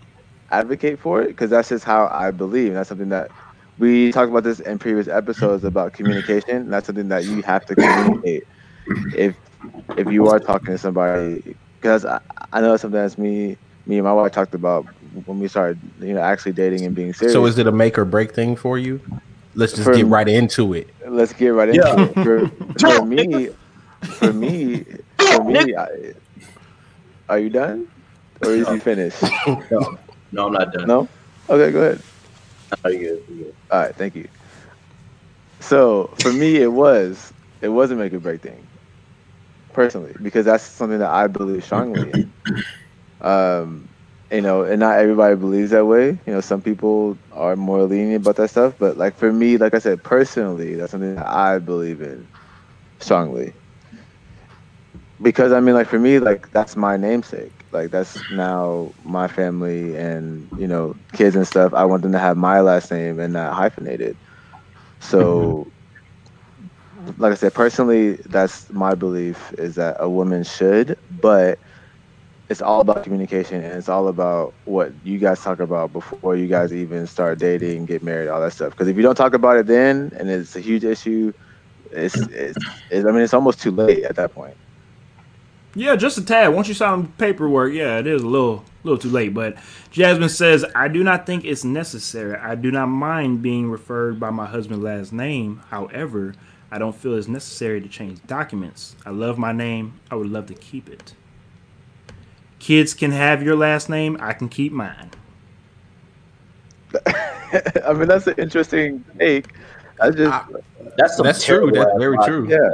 for it because that's just how I believe. And that's something that we talked about this in previous episodes about communication. And that's something that you have to communicate if you are talking to somebody. Because I know something that's me and my wife talked about when we started, actually dating and being serious. So is it a make or break thing for you? Let's just get right into it. Let's get right into it. For me, are you done? Or is he finished? No, I'm not done. No? Okay, go ahead. No, you're good. All right, thank you. So for me, it was a make or break thing, personally, because that's something that I believe strongly in. And not everybody believes that way. Some people are more lenient about that stuff, but like for me, like I said, personally, that's something that I believe in strongly. Because I mean, like for me, like that's my namesake. Like that's now my family and kids and stuff. I want them to have my last name and not hyphenated. So, like I said, personally, that's my belief is that a woman should, but it's all about communication and it's all about what you guys talk about before you guys even start dating, get married, all that stuff. Because if you don't talk about it then, and it's a huge issue, it's almost too late at that point. Yeah, just a tad. Once you sign paperwork, yeah, it is a little too late. But Jasmine says, I do not think it's necessary. I do not mind being referred by my husband's last name. However, I don't feel it's necessary to change documents. I love my name. I would love to keep it. Kids can have your last name. I can keep mine. I mean, that's an interesting take. That's true. That's very true. Yeah,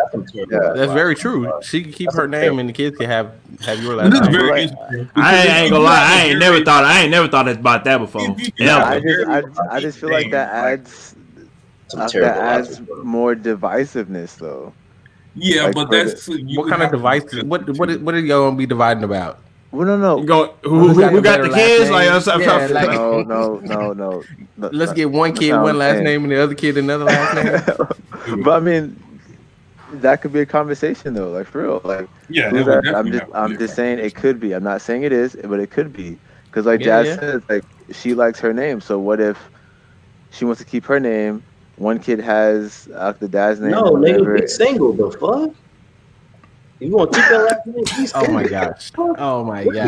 that's very true. She can keep her name, and the kids can have your last name. Very I ain't gonna lie. I ain't never thought about that before. Yeah, I just feel like that adds more divisiveness, though. Yeah, like, but that's what kind of devices? What are y'all gonna be dividing about? Well, no. Who got the kids? No. Let's get one kid one last name and the other kid another last name. But I mean, that could be a conversation though, like for real. Like, yeah, I'm just saying it could be. I'm not saying it is, but it could be because, like Jazz says, like she likes her name. So what if she wants to keep her name? One kid has the dad's name. No, nigga, be single. The fuck. You want to keep that last name? Oh my gosh! Oh my gosh!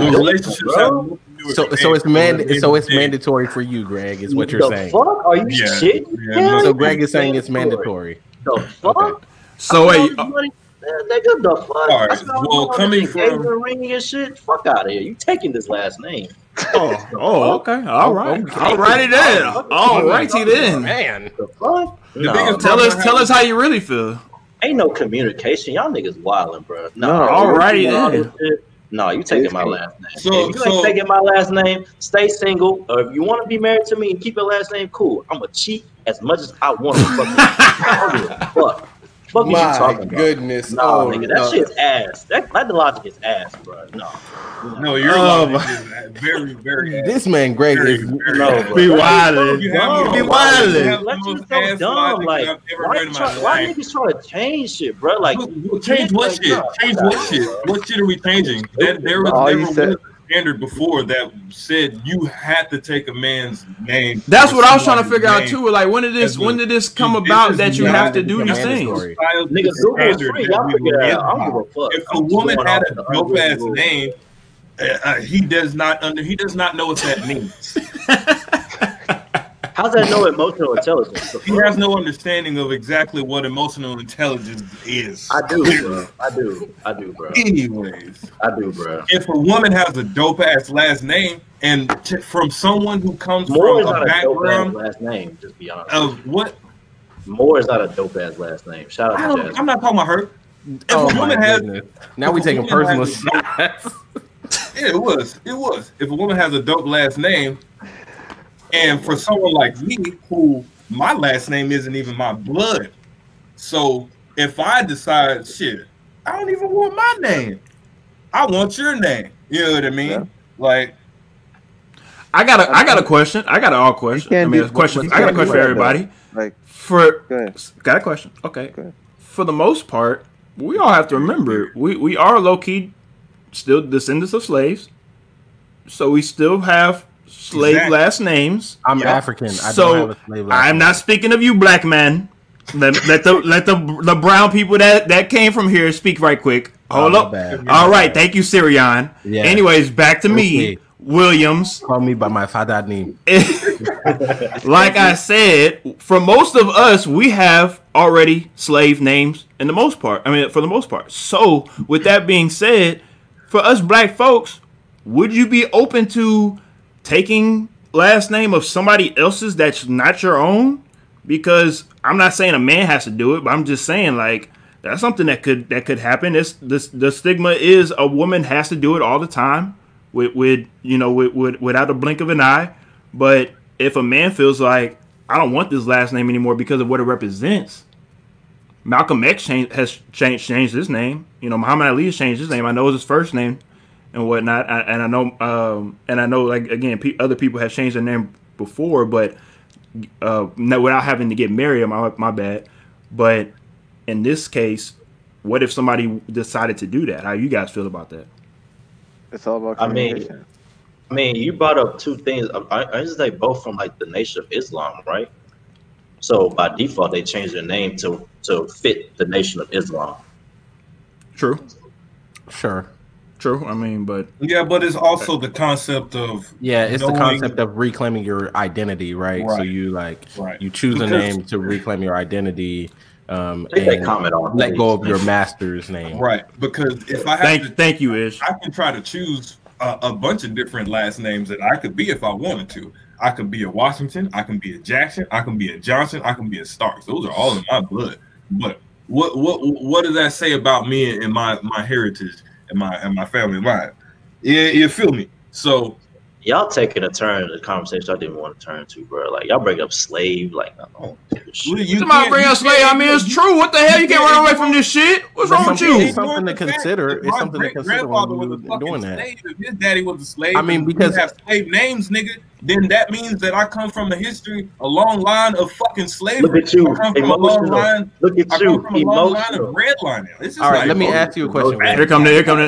So it's mandatory for you, Greg. Is what you're saying? Fuck? Are you shitting? Yeah, so Greg is saying it's mandatory. The fuck? Okay. So wait. Nigga, the fuck? All right. Well, coming from ring and shit, fuck out of here. You taking this last name? Oh, okay. All right. All righty then. All righty then. Man. The fuck? Tell us how you really feel. Ain't no communication. Y'all niggas wildin', bro. No, alrighty then. No, you taking my last name. So- if you ain't taking my last name, stay single. Or if you want to be married to me and keep your last name, cool. I'm gonna cheat as much as I want to. Fuck. What you talking about? Goodness. No, nigga, that shit's ass. That logic is ass, bro. No, your logic is very, very ass. This man, Greg, Very, is very No, ass. bro. Be wildin'. You have Be the wildin'. That's most just so ass dumb. logic Like, I've ever why heard in my why life. niggas trying to change shit, bro? Like, Change what shit? Change what shit? What shit are we changing? There was All you never said- was a standard before that said you had to take a man's name. That's or what I was trying to somebody's figure out name. too. Like, when did this come This about is that you not have to do these mandatory. things? nigga, Google is free. Y'all figure it out. I don't give a fuck. If a woman had a dope ass name, he does not know what that means. How's that no emotional intelligence? He has no understanding of exactly what emotional intelligence is. I do, bro. I do, bro. Anyways, I do, bro. if a woman has a dope ass last name and from someone who comes Moore is from not a a dope ass background last name. Just be honest. of what, Moore is not a dope ass last name. Shout out to Jasmine. I'm not talking about her. If Oh a my woman has, goodness. Now we if a taking woman personal has a shots. Yeah, it was. If a woman has a dope last name, and for someone like me, who my last name isn't even my blood, so if I decide, shit, I don't even want my name, I want your name. You know what I mean? Yeah. Like, I got a question. I got an all question. I mean, a question. I got a question for everybody. Like, For go ahead. got a question. Okay. Go ahead. For the most part, we all have to remember we are low key still descendants of slaves, so we still have slave Exactly. last names. I'm African. I don't have So a slave last I'm name. not speaking of you, black man. Let the brown people that came from here speak right quick. Hold my up. bad. All right, thank you, Syrian. Yeah. Anyways, back to me, Okay. Williams. Call me by my father name. Like I said, for most of us, we have already slave names in the most part. I mean, for the most part. So, with that being said, for us black folks, would you be open to taking last name of somebody else's that's not your own? Because I'm not saying a man has to do it, but I'm just saying like that's something that could happen. The stigma is a woman has to do it all the time with without a blink of an eye. But if a man feels like I don't want this last name anymore because of what it represents, Malcolm X has changed his name. You know, Muhammad Ali has changed his name. I know it's his first name and whatnot. And I know like again, other people have changed their name before, but without having to get married. My bad. But in this case, what if somebody decided to do that? How you guys feel about that? It's all about I mean, communication. you brought up two things. I just say both from like the Nation of Islam, right? So by default, they changed their name to fit the Nation of Islam. True. Sure. True. I mean, but yeah, but it's also the concept of Yeah, it's knowing- the concept of reclaiming your identity, right? So Right. you Right. you choose a Because- name to reclaim your identity, I think they and comment on let that. go of your master's name. right, because if I have to, thank you, Ish. I can try to choose a bunch of different last names that I could be if I wanted to. I could be a Washington, I can be a Jackson, I can be a Johnson, I can be a Starks. Those are all in my blood. But what does that say about me and my heritage and my family line? Yeah, you feel me? So Y'all taking a turn in the conversation I didn't want to turn to, bro. Like y'all bring up slave, like I don't give a shit. Somebody bring us slave. I mean, it's true. What the hell? You can't run away from this shit. What's wrong with you? It's something to consider. It's something to consider when you're doing that. If his daddy was a slave, I mean, and we because- have slave names, nigga, then that means that I come from a long line of fucking slavery. Look at you, I come from a long emotional. line. Look at I you, come from a long line emotional. of redlining. It's just All right, like, let me ask you a question. Here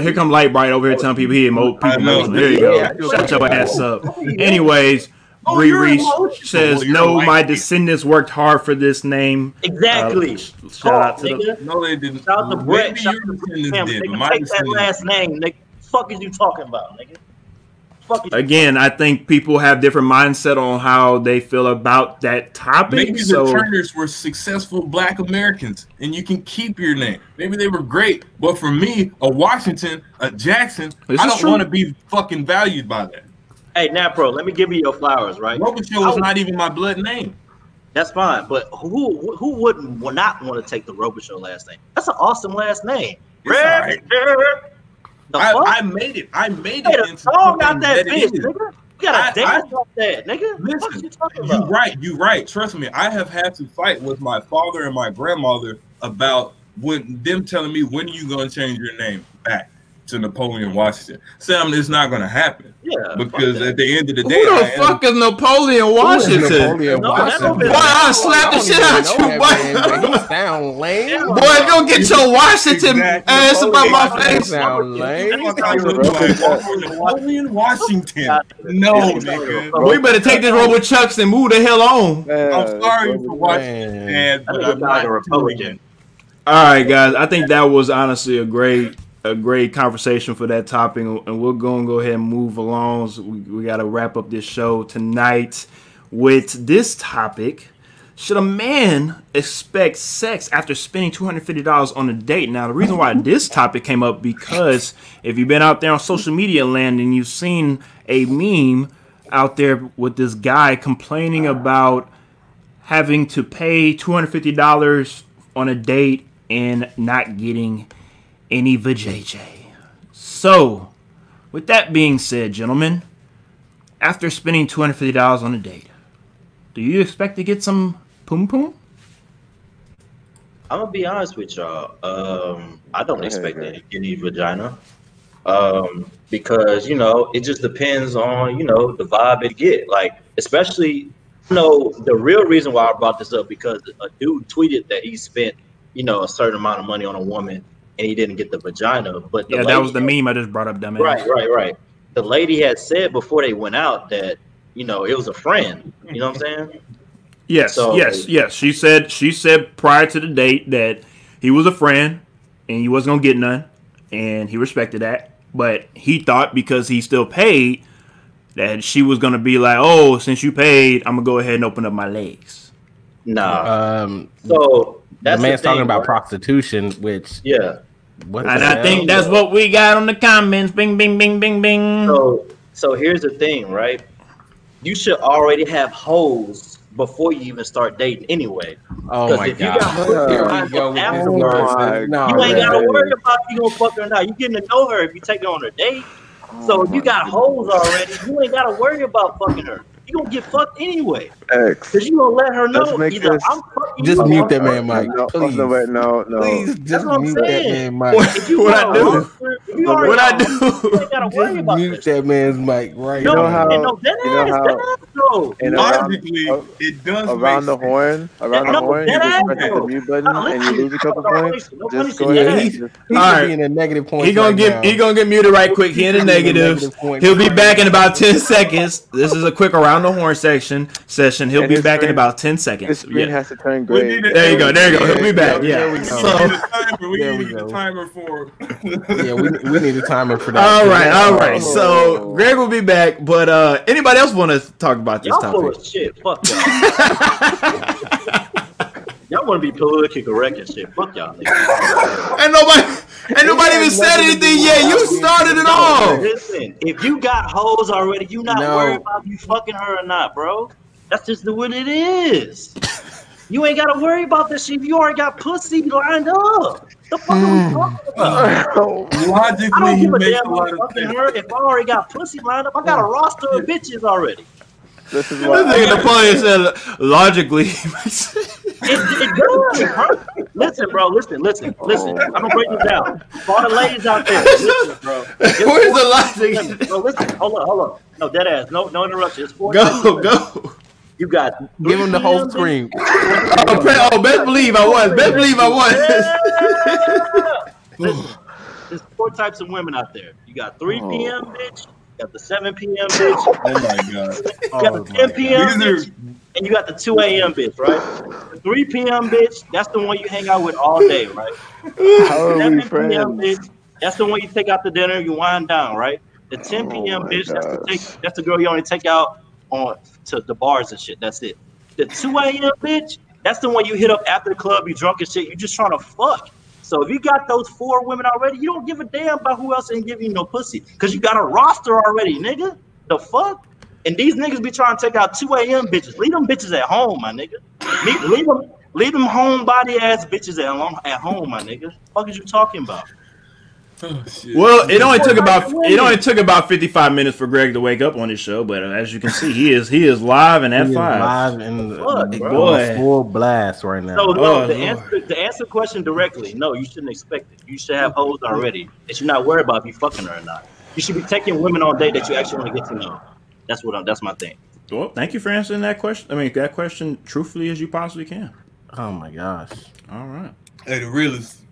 Here come Light Bright over here telling people he people I know. emotional. There you Yeah, go. Shut your ass up. Anyways, Oh, Bree you're Reese emotional. says, You're "No, white my people. descendants worked hard for this name." Exactly. Shout out to the nigga. No, they didn't. Shout out to Brett. Maybe Shout your out to descendants Cam. did, but Nigga, my take that descendants last name, nigga. Fuck is you talking about, nigga? Fuck is you Again, I think people have different mindset on how they feel about that topic. Maybe So the Turners were successful Black Americans, and you can keep your name. Maybe they were great, but for me, a Washington, a Jackson, This I is don't true. want to be fucking valued by that. Hey, Nat Pro, let me give you your flowers, right? Robichaud is not even my blood name. That's fine. But who wouldn't not want to take the Robichaux last name? That's an awesome last name. Right. I made it. I made it into song out that it bitch, is. nigga. You gotta dance off that, nigga. Listen, you you're right. Trust me, I have had to fight with my father and my grandmother about them telling me, when are you gonna change your name back to Napoleon Washington? Sam, it's not gonna happen. Yeah, because at the end of the day, who the fuck is Napoleon Washington? Napoleon Washington? Boy, I'll slap the shit out you, boy. He sound lame. Boy, if you don't get your Washington ass about my face. Sound lame. Napoleon Washington. No, nigga. We better take this Robo Chucks and move the hell on. I'm sorry for Washington, man, but I'm not a Republican. All right, guys. I think that was honestly a great conversation for that topic, and we're going to go ahead and move along. So we got to wrap up this show tonight with this topic. Should a man expect sex after spending $250 on a date? Now, the reason why this topic came up, because if you've been out there on social media land and you've seen a meme out there with this guy complaining about having to pay $250 on a date and not getting any vajayjay. So, with that being said, gentlemen, after spending $250 on a date, do you expect to get some poom poom? I'm gonna be honest with y'all. I don't expect any vagina, because it just depends on the vibe it get. Like, especially the real reason why I brought this up, because a dude tweeted that he spent a certain amount of money on a woman and he didn't get the vagina. But yeah, that was the meme I just brought up, dumbass. Right. The lady had said before they went out that it was a friend. You know what I'm saying? Yes. She said prior to the date that he was a friend and he wasn't gonna get none, and he respected that. But he thought because he still paid that she was gonna be like, "Oh, since you paid, I'm gonna go ahead and open up my legs." Nah. So that's the man's talking about prostitution, which and I think that's what we got on the comments. Bing, bing, bing, bing, bing. So here's the thing, right? You should already have hoes before you even start dating anyway. Oh my god! You ain't gotta worry about if you gonna fuck her or not. You getting to know her if you take her on a date. So if you got hoes already, you ain't gotta worry about fucking her. You gonna get fucked anyway. Because you gonna let her know either I'm fucking just you mute that man, Mike. Please. No. Please, just mute that man, Mike. What I do? You ain't gotta worry about mute that man's mic right now. now. Logically, it does around the horn. You just press the mute button and you lose a couple points. Just go ahead. He's in a negative point. He gonna get muted right quick. He in the negatives. He'll be back in about 10 seconds. This is a quick around the horn session. He'll be back in about 10 seconds. His screen has to turn gray. There you go. He'll be back. Yeah. We need a timer for. Yeah, we need a timer for that. All right. So Greg will be back, but anybody else want to talk about this topic? Y'all full of shit. Fuck y'all. Y'all want to be politically correct and shit. Fuck y'all. Ain't nobody even said anything yet. You started it all. Listen, if you got hoes already, you not worried about you fucking her or not, bro. That's just what it is. You ain't gotta worry about this shit. You already got pussy lined up. The fuck are we talking about? Logically, I don't give a damn about fucking her. If I already got pussy lined up, I got a roster of bitches already. This is why Napoleon said logically. It does. Huh? Listen, bro. Listen. I'm gonna break it down. For all the ladies out there, listen, bro. Where's the logic? Bro, listen. Hold on. No, dead ass. No interruption. It's Go. You got. Give him the whole screen. Best believe I was. Listen, there's 4 types of women out there. You got 3 p.m. bitch. You got the 7 p.m. bitch. Oh my god. You got the 10 p.m. bitch. And you got the 2 a.m. bitch, right? The 3 p.m. bitch, that's the one you hang out with all day, right? How are we friends? Bitch, that's the one you take out to dinner, you wind down, right? The 10 p.m. bitch, that's the girl you only take out to the bars and shit. That's it. The 2 a.m. bitch, that's the one you hit up after the club, you drunk and shit, you just trying to fuck. So if you got those 4 women already, you don't give a damn about who else ain't giving you no pussy. Because you got a roster already, nigga. The fuck? And these niggas be trying to take out 2 a.m. bitches. Leave them bitches at home, my nigga. Leave them homebody ass bitches at home, my nigga. What is you talking about? Oh, shit. Well, it only took about 55 minutes for Greg to wake up on his show, but as you can see, he is live and at 5. Live and boy, full blast right now. So no, to answer the question directly, no, you shouldn't expect it. You should have hoes already. That you're not worried about if you fucking her or not. You should be taking women on date that you actually want to get to know. That's my thing. Well, thank you for answering that question. I mean, that question truthfully as you possibly can. Oh my gosh! All right. Hey, the realest.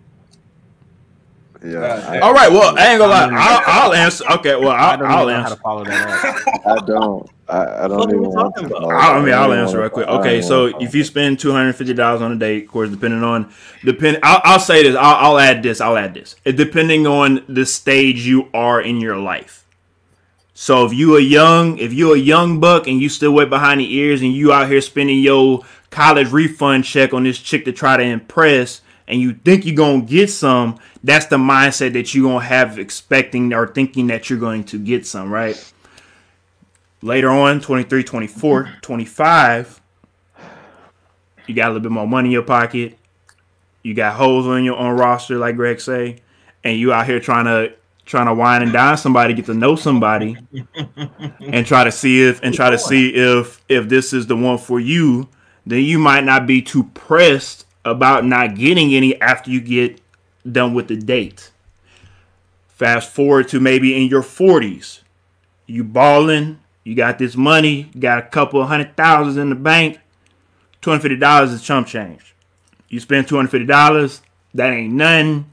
Yeah. All right. Well, I ain't gonna lie. I'll answer. Okay. Well, I'll answer. How to follow that up. I don't. I don't even want to. I'll answer right quick. Okay, so if you spend $250 on a date, of course, I'll say this. I'll add this. It depending on the stage you are in your life. So if you a young buck and you still wet behind the ears and you out here spending your college refund check on this chick to try to impress, and you think you're going to get some, that's the mindset that you're going to have expecting or thinking that you're going to get some, right? Later on, 23, 24, 25, you got a little bit more money in your pocket. You got hoes on your own roster, like Greg say, and you out here trying to wine and dine somebody, get to know somebody, and try to see if this is the one for you. Then you might not be too pressed about not getting any after you get done with the date. Fast forward to maybe in your 40s. You balling, you got this money, you got a couple of $100,000 in the bank, $250 is chump change. You spend $250, that ain't nothing.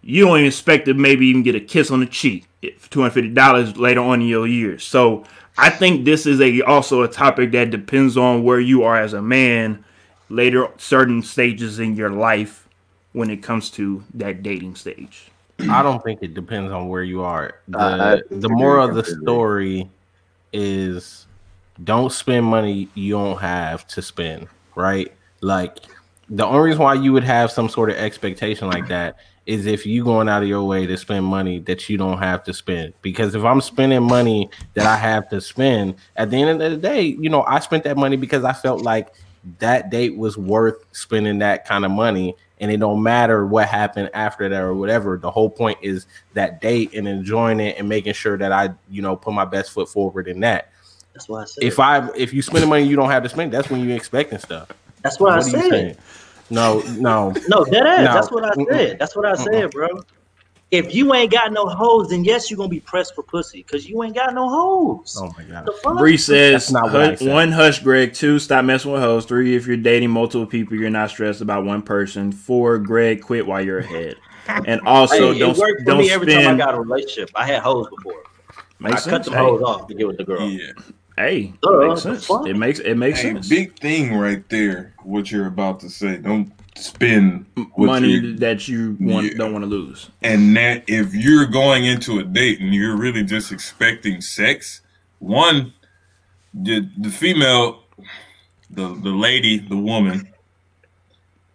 You don't even expect to maybe even get a kiss on the cheek for $250 later on in your years. So I think this is also a topic that depends on where you are as a man later, certain stages in your life when it comes to that dating stage. I don't think it depends on where you are. The moral of the story is don't spend money you don't have to spend, right? Like, the only reason why you would have some sort of expectation like that is if you going out of your way to spend money that you don't have to spend. Because if I'm spending money that I have to spend, at the end of the day, I spent that money because I felt like that date was worth spending that kind of money, and it don't matter what happened after that or whatever. The whole point is that date and enjoying it and making sure that I, put my best foot forward in that. That's why I said if you spend the money you don't have to spend, that's when you're expecting stuff. That's what I said. No, dead ass. No. That's what I said. That's what I said, bro. If you ain't got no hoes, then yes, you're gonna be pressed for pussy because you ain't got no hoes. Oh my god. Bree says, 1, hush, Greg. 2, stop messing with hoes. 3, if you're dating multiple people, you're not stressed about one person. 4, Greg, quit while you're ahead. And also, it worked for me every time I got a relationship. I had hoes before. I cut the hoes off to get with the girl. Yeah. Hey, it makes sense. It makes sense. Big thing right there. What you're about to say. Don't spend money that you don't want to lose. And that if you're going into a date and you're really just expecting sex, one, the female, the lady, the woman,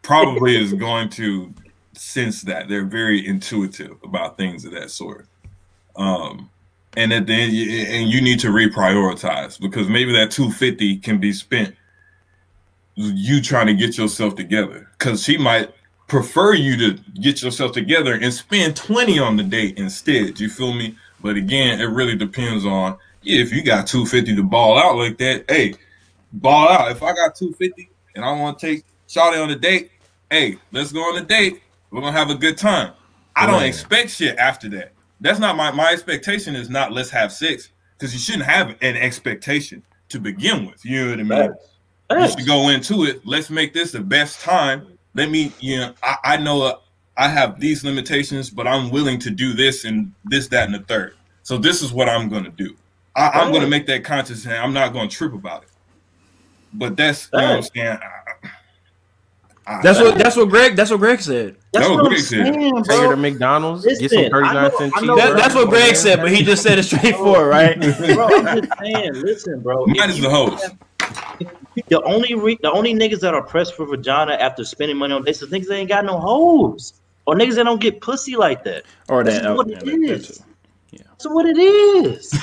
probably is going to sense that. They're very intuitive about things of that sort. And at the end, you need to reprioritize because maybe that $250 can be spent you trying to get yourself together because she might prefer you to get yourself together and spend $20 on the date instead. You feel me? But again, it really depends on if you got $250 to ball out like that. Hey, ball out. If I got $250 and I want to take Shawty on a date, hey, let's go on a date. We're gonna have a good time. I don't expect shit after that. That's not my expectation is not let's have sex because you shouldn't have an expectation to begin with. You know what I mean? You should go into it. Let's make this the best time. Let me, I know I have these limitations, but I'm willing to do this and this, that, and the third. So this is what I'm going to do. I'm going to make that conscious and I'm not going to trip about it. But that's, you know what I'm saying? That's what Greg said. That's what Greg said. Take her to McDonald's, get some 39-cent cheese. That's what Greg said, but he just said it straightforward, right? Bro, I'm just saying. Listen, bro. Mine is the host. The only niggas that are pressed for vagina after spending money on dates is niggas that ain't got no hoes or niggas that don't get pussy like that. Or that. That's what it is. Yeah. That's what it is.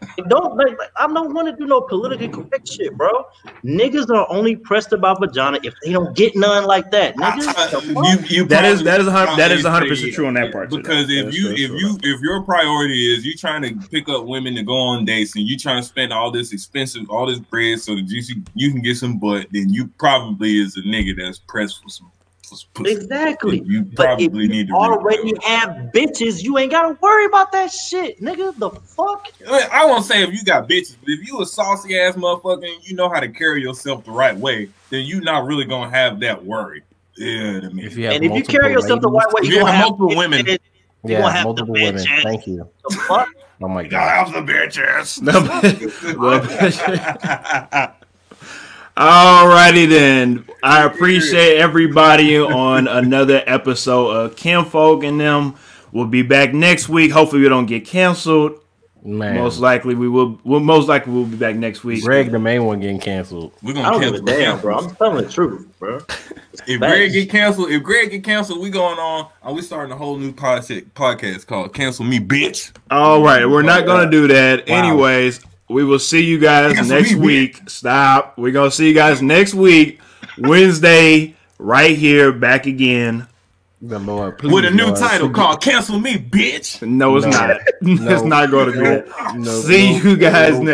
I don't want to do no politically correct shit, bro. Niggas are only pressed about vagina if they don't get none like that. Niggas, that is 100% true on that part. Because if your priority is you trying to pick up women to go on dates and you trying to spend all this bread so that you can get some butt, then you probably is a nigga that's pressed for some. Exactly. You probably need to already have bitches. You ain't gotta worry about that shit, nigga. The fuck? I won't say if you got bitches, but if you a saucy ass motherfucker and you know how to carry yourself the right way, then you not really gonna have that worry. Yeah, I mean, if you carry yourself the right way, you gonna have multiple women. You gonna have multiple women. Thank you. The fuck? Oh my god. Have the bitches. Alrighty then. I appreciate everybody on another episode of Kinfolk and them. We'll be back next week. Hopefully we don't get canceled. Man. Most likely we will. Most likely we'll be back next week. Greg, the main one, getting canceled. We're gonna cancel. Damn, bro. I'm telling the truth, bro. If Greg get canceled, we going on. We starting a whole new podcast called "Cancel Me, Bitch." All right, we're not gonna do that. Wow. Anyways. We will see you guys next week. Stop. We're going to see you guys next week, Wednesday, right here, back again. The Lord, with a new title called Cancel Me, Bitch. No, it's not. It's not going to go. See you guys next